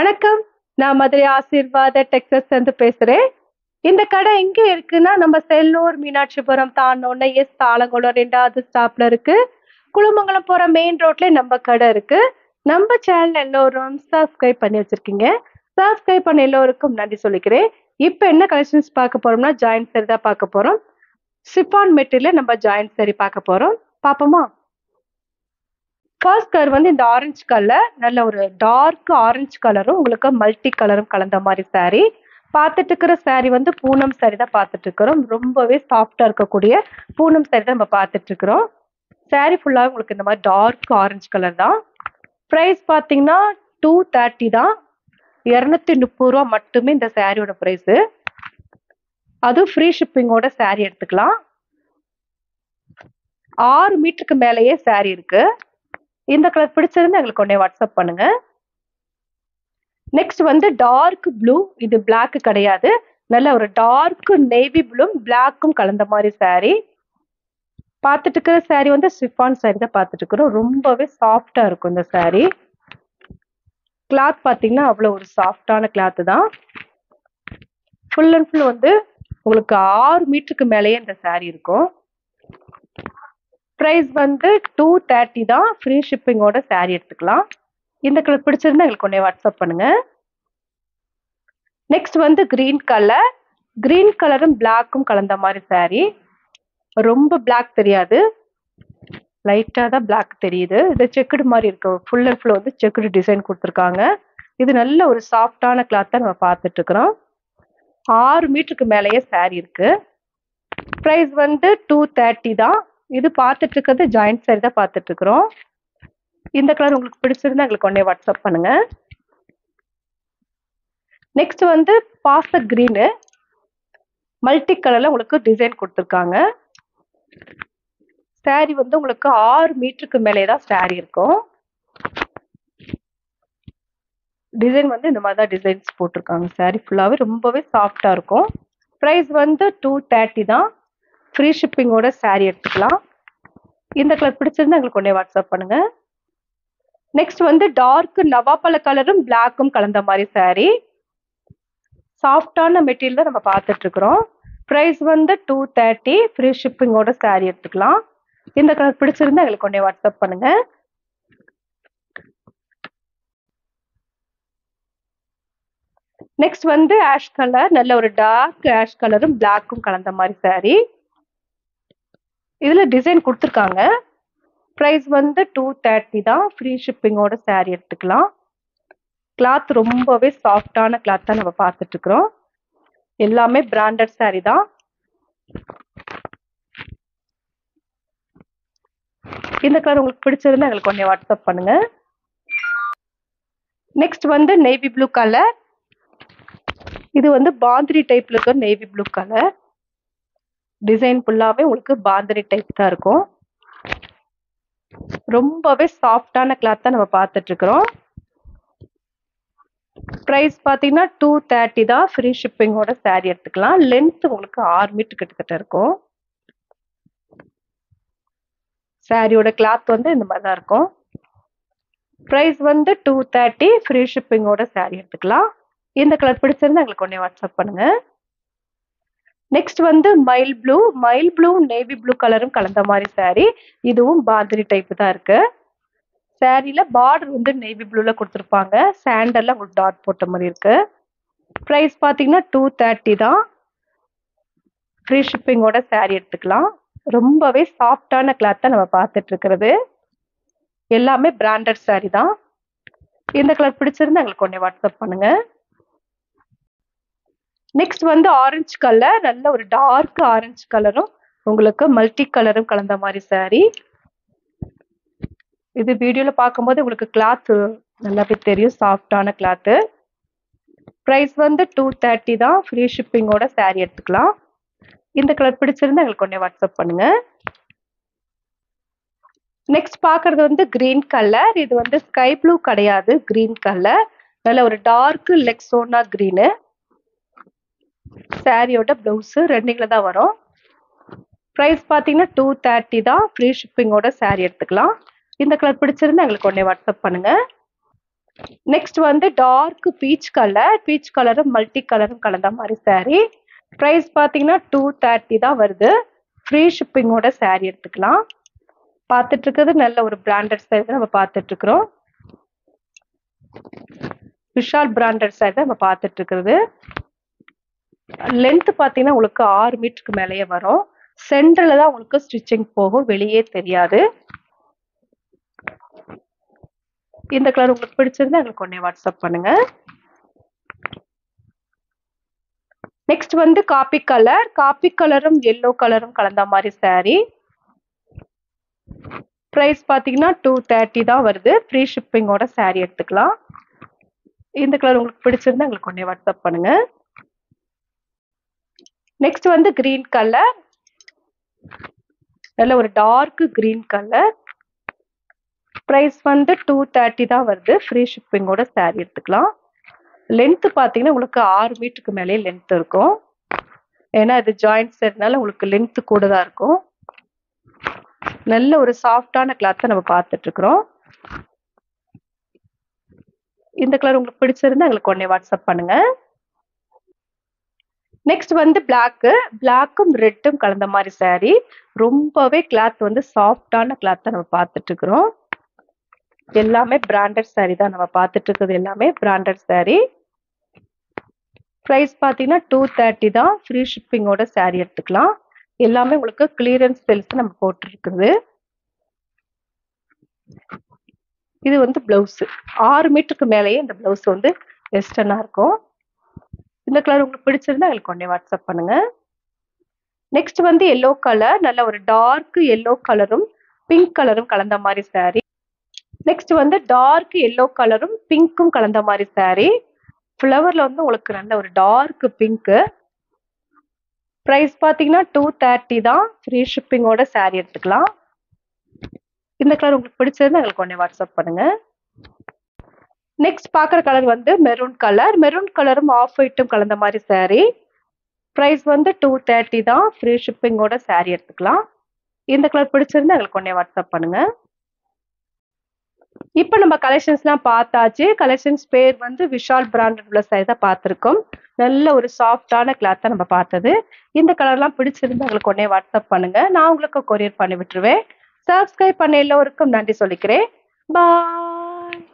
வணக்கம். நான் மதுரை ஆசீர்வாத டெக்ஸஸ்லேருந்து பேசுறேன். இந்த கடை எங்க இருக்குன்னா, நம்ம செல்லூர் மீனாட்சிபுரம் தாண்டுனோனே தாளங்குளம் 2வது ஸ்டாப்ல இருக்கு. குளமங்கலம் போற மெயின் ரோட்ல நம்ம கடை இருக்கு. நம்ம சேனல் எல்லோரும் சப்ஸ்கிரைப் பண்ணி வச்சிருக்கீங்க. சப்ஸ்கிரைப் பண்ண எல்லோருக்கும் நன்றி சொல்லிக்கிறேன். இப்போ என்ன கலெக்ஷன்ஸ் பார்க்க போறோம்னா, ஜாயிண்ட் சாரி தான் பார்க்க போறோம். ஷிஃபான் மெட்டீரியல் நம்ம ஜாயிண்ட் சாரி பார்க்க போறோம். பார்ப்போமா? ஃபர்ஸ்ட் கலர் வந்து இந்த ஆரஞ்சு கலர், நல்ல ஒரு டார்க் ஆரஞ்சு கலரும் உங்களுக்கு மல்டி கலரும் கலந்த மாதிரி saree. பார்த்துட்டு இருக்கிற saree வந்து பூனம் saree தான் பார்த்துட்டு இருக்கிறோம். ரொம்பவே சாஃப்டா இருக்கக்கூடிய பூனம் saree தான் நம்ம பார்த்துட்டு இருக்கிறோம். saree ஃபுல்லாக உங்களுக்கு இந்த மாதிரி டார்க் ஆரஞ்சு கலர் தான். ப்ரைஸ் பார்த்தீங்கன்னா 230 தான். 230 ரூபா மட்டுமே இந்த சாரியோட ப்ரைஸு. அதுவும் ஃப்ரீ ஷிப்பிங்கோட saree எடுத்துக்கலாம். 6 மீட்டருக்கு மேலேயே saree இருக்கு. இந்த கலர் பிடிச்சிருந்து எங்களுக்கு உடனே வாட்ஸ்அப் பண்ணுங்க. நெக்ஸ்ட் வந்து டார்க் ப்ளூ, இது பிளாக் கிடையாது, நல்ல ஒரு டார்க் நேவி ப்ளூ பிளாக்கும் கலந்த மாதிரி saree. பார்த்துட்டு இருக்கிற saree வந்து ஷிஃபான் saree தான் பார்த்துட்டு இருக்கிறோம். ரொம்பவே சாஃப்டா இருக்கும் இந்த saree. கிளாத் பார்த்தீங்கன்னா அவ்வளோ ஒரு சாஃப்டான கிளாத் தான். ஃபுல் அண்ட் ஃபுல் வந்து உங்களுக்கு 6 மீட்டருக்கு மேலேயே இந்த saree இருக்கும். ப்ரைஸ் வந்து 230 தான். ஃப்ரீ ஷிப்பிங்கோட saree எடுத்துக்கலாம். இந்த கலர் பிடிச்சிருந்தா எங்களுக்கு உடனே வாட்ஸ்அப் பண்ணுங்க. நெக்ஸ்ட் வந்து கிரீன் கலர், கிரீன் கலரும் பிளாக்கும் கலந்த மாதிரி saree. ரொம்ப பிளாக் தெரியாது, லைட்டாக தான் பிளாக் தெரியுது. இது செக்குடு மாதிரி இருக்கு. ஃபுல் அண்ட் ஃபுல் வந்து செக்குடு டிசைன் கொடுத்துருக்காங்க. இது நல்ல ஒரு சாஃப்டான கிளாத் தான் நம்ம பார்த்துட்டு இருக்கிறோம். 6 மீட்டருக்கு மேலேயே saree இருக்கு. ப்ரைஸ் வந்து 230 தான். இது பார்த்துட்டு இருக்கிறது ஜாயிண்ட் saree தான் பார்த்துட்டு இருக்கிறோம். இந்த கலர் உங்களுக்கு பிடிச்சிருந்தா எங்களுக்கு உடனே வாட்ஸ்அப் பண்ணுங்க. நெக்ஸ்ட் வந்து பாஸ்டர் கிரீனு, மல்டி கலர்ல உங்களுக்கு டிசைன் கொடுத்துருக்காங்க. saree வந்து உங்களுக்கு 6 மீட்டருக்கு மேலே தான் saree இருக்கும். டிசைன் வந்து இந்த மாதிரி தான் டிசைன்ஸ் போட்டிருக்காங்க. saree ஃபுல்லாகவே ரொம்பவே சாஃப்டா இருக்கும். ப்ரைஸ் வந்து 230 தான். ஃப்ரீ ஷிப்பிங்கோட saree எடுத்துக்கலாம். இந்த கலர் பிடிச்சிருந்தா எங்களுக்கு உடனே வாட்ஸ்அப் பண்ணுங்க. நெக்ஸ்ட் வந்து டார்க் நவாப்பழ கலரும் பிளாக்கும் கலந்த மாதிரி saree. சாஃப்டான மெட்டீரியல் தான் நம்ம பார்த்துட்டு இருக்கிறோம். ப்ரைஸ் வந்து 230. ஃப்ரீ ஷிப்பிங்கோட saree எடுத்துக்கலாம். இந்த கலர் பிடிச்சிருந்தா எங்களுக்கு உடனே வாட்ஸ்அப் பண்ணுங்க. நெக்ஸ்ட் வந்து ஆஷ் கலர், நல்ல ஒரு டார்க் ஆஷ் கலரும் பிளாக்கும் கலந்த மாதிரி saree. இதுல டிசைன் கொடுத்துருக்காங்க. ப்ரைஸ் வந்து 230 தான். ஃப்ரீ ஷிப்பிங்கோட saree எடுத்துக்கலாம். கிளாத் ரொம்பவே சாஃப்டான கிளாத் தான் நம்ம பார்த்துட்டு இருக்கிறோம். எல்லாமே பிராண்டட் saree தான். இந்த கலர் உங்களுக்கு பிடிச்சிருந்தா எங்களுக்கு உடனே வாட்ஸ்அப் பண்ணுங்க. நெக்ஸ்ட் வந்து நேவி ப்ளூ கலர். இது வந்து பாந்திரி டைப்ல இருக்க நேவி ப்ளூ கலர். டிசைன் ஃபுல்லாவே உங்களுக்கு பாந்திரி டைப் தான் இருக்கும். ரொம்பவே சாஃப்டான கிளாத் தான் நம்ம பார்த்துட்டு இருக்கிறோம். ப்ரைஸ் பார்த்தீங்கன்னா 230 தான். ஃப்ரீ ஷிப்பிங்கோட saree எடுத்துக்கலாம். லென்த் உங்களுக்கு 6 மீட்டர் கிட்டத்தட்ட இருக்கும். சாரியோட கிளாத் வந்து இந்த மாதிரி தான் இருக்கும். ப்ரைஸ் வந்து 230. ஃப்ரீ ஷிப்பிங்கோட saree எடுத்துக்கலாம். இந்த கலர் பிடிச்சிருந்தா எங்களுக்கு உடனே வாட்ஸ்அப் பண்ணுங்க. நெக்ஸ்ட் வந்து மைல் ப்ளூ நேவி ப்ளூ கலரும் கலந்த மாதிரி saree. இதுவும் பாந்திரி டைப் தான் இருக்கு. சாரியில பார்டர் வந்து நேவி ப்ளூல கொடுத்துருப்பாங்க. சாண்டல்ல உங்களுக்கு டாட் போட்ட மாதிரி இருக்கு. ப்ரைஸ் பார்த்தீங்கன்னா 230 தான். ஃப்ரீ ஷிப்பிங்கோட saree எடுத்துக்கலாம். ரொம்பவே சாஃப்டான கிளாத் தான் நம்ம பார்த்துட்டு இருக்கிறது. எல்லாமே பிராண்டட் saree தான். இந்த கலர் பிடிச்சிருந்தா எங்களுக்கு உடனே வாட்ஸ்அப் பண்ணுங்க. நெக்ஸ்ட் வந்து ஆரஞ்சு கலர், நல்ல ஒரு டார்க் ஆரஞ்சு கலரும் உங்களுக்கு மல்டி கலரும் கலந்த மாதிரி saree. இது வீடியோல பார்க்கும்போது உங்களுக்கு கிளாத் நல்லாவே தெரியும், சாஃப்டான கிளாத். ப்ரைஸ் வந்து 230 தான். ஃப்ரீ ஷிப்பிங்கோட saree எடுத்துக்கலாம். இந்த கலர் பிடிச்சிருந்தா எங்களுக்கு உடனே வாட்ஸ்அப் பண்ணுங்க. நெக்ஸ்ட் பார்க்கறது வந்து கிரீன் கலர். இது வந்து ஸ்கை ப்ளூ கிடையாது, கிரீன் கலர். நல்ல ஒரு டார்க் லெக்ஸோனா கிரீனு. சாரியோட பிளவுஸ் ரெண்டிங்ல தான் வரும். ப்ரைஸ் பார்த்தீங்கன்னா 230 தான். ஃப்ரீ ஷிப்பிங்கோட saree எடுத்துக்கலாம். இந்த கலர் பிடிச்சிருந்தா எங்களுக்கு உடனே வாட்ஸ்அப் பண்ணுங்க. நெக்ஸ்ட் வந்து டார்க் பீச் கலரும் மல்டி கலரும் கலந்த மாதிரி saree. ப்ரைஸ் பார்த்தீங்கன்னா 230 தான் வருது. ஃப்ரீ ஷிப்பிங்கோட saree எடுத்துக்கலாம். பார்த்துட்டு இருக்கிறது நல்ல ஒரு பிராண்டட் saree தான் நம்ம பார்த்துட்டு இருக்கிறோம். விஷால் பிராண்டட் saree தான் நம்ம பார்த்துட்டு இருக்கிறது. லென்த் பார்த்தீங்கன்னா உங்களுக்கு 6 மீட்டருக்கு மேலேயே வரும். சென்டர்ல தான் உங்களுக்கு ஸ்டிச்சிங் போகும், வெளியே தெரியாது. இந்த கலர் உங்களுக்கு பிடிச்சிருந்தா எங்களுக்கு உடனே வாட்ஸ்அப் பண்ணுங்க. நெக்ஸ்ட் வந்து காப்பி கலரும் எல்லோ கலரும் கலந்த மாதிரி saree. பிரைஸ் பாத்தீங்கன்னா 230 தான் வருது. ஃப்ரீ ஷிப்பிங்கோட saree எடுத்துக்கலாம். இந்த கலர் உங்களுக்கு பிடிச்சிருந்தா எங்களுக்கு உடனே வாட்ஸ்அப் பண்ணுங்க. நெக்ஸ்ட் வந்து கிரீன் கலர், நல்ல ஒரு டார்க் கிரீன் கலர். பிரைஸ் வந்து 230 தான் வருது. ஃப்ரீ ஷிப்பிங்கோட saree எடுத்துக்கலாம். லென்த் பார்த்தீங்கன்னா உங்களுக்கு 6 மீட்டருக்கு மேலே லென்த் இருக்கும். ஏன்னா இது ஜாயிண்ட் செட்னால உங்களுக்கு லென்த் கூட தான் இருக்கும். நல்ல ஒரு சாஃப்டான கிளாத்தை நம்ம பார்த்துட்டு இருக்கிறோம். இந்த கலர் உங்களுக்கு பிடிச்சிருந்தா எங்களுக்கு உடனே வாட்ஸ்அப் பண்ணுங்க. நெக்ஸ்ட் வந்து பிளாக்கும் ரெட்டும் கலந்த மாதிரி saree. ரொம்பவே கிளாத் வந்து சாஃப்டான கிளாத்தை நம்ம பார்த்துட்டு இருக்கிறோம். எல்லாமே பிராண்டட் saree தான் நம்ம பார்த்துட்டு இருக்கிறது, எல்லாமே பிராண்டட் saree. பிரைஸ் பார்த்தீங்கன்னா 230 தான். ஃப்ரீ ஷிப்பிங்கோட saree எடுத்துக்கலாம். எல்லாமே உங்களுக்கு கிளியரன்ஸ் சேல்ஸ் நம்ம போட்டுருக்குது. இது வந்து பிளவுஸ் 6 மீட்டருக்கு மேலேயே இந்த பிளவுஸ் வந்து வெஸ்டர்னா இருக்கும். இந்த கலர் உங்களுக்கு பிடிச்சிருந்தா எங்களுக்கு உடனே வாட்ஸ்அப் பண்ணுங்க. நெக்ஸ்ட் வந்து எல்லோ கலர், நல்ல ஒரு டார்க் எல்லோ கலரும் பிங்க் கலரும் கலந்த மாதிரி saree. நெக்ஸ்ட் வந்து டார்க் எல்லோ கலரும் பிங்க்கும் கலந்த மாதிரி saree. ஃப்ளவர்ல வந்து உங்களுக்கு நல்ல ஒரு டார்க் பிங்க். பிரைஸ் பார்த்தீங்கன்னா 230 தான். ஃப்ரீ ஷிப்பிங்கோட saree எடுத்துக்கலாம். இந்த கலர் உங்களுக்கு பிடிச்சிருந்தா எங்களுக்கு உடனே வாட்ஸ்அப் பண்ணுங்க. நெக்ஸ்ட் பார்க்குற கலர் வந்து மெரூன் கலரும் ஆஃப் ஒயிட்டும் கலந்த மாதிரி saree. பிரைஸ் வந்து 230 தான். ஃப்ரீ ஷிப்பிங்கோட saree எடுத்துக்கலாம். இந்த கலர் பிடிச்சிருந்தா எங்களுக்கு உடனே வாட்ஸ்அப் பண்ணுங்க. இப்போ நம்ம கலெக்ஷன்ஸ்லாம் பார்த்தாச்சு. கலெக்ஷன்ஸ் பேர் வந்து விஷால் பிராண்டட் உள்ள saree தான் பார்த்துருக்கோம். நல்ல ஒரு சாஃப்டான கிளாத்தை நம்ம பார்த்தது. இந்த கலர்லாம் பிடிச்சிருந்தா எங்களுக்கு உடனே வாட்ஸ்அப் பண்ணுங்க. நான் உங்களுக்கு கொரியர் பண்ணி விட்டுருவேன். சப்ஸ்கிரைப் பண்ண எல்லோருக்கும் நன்றி சொல்லிக்கிறேன். பாய்.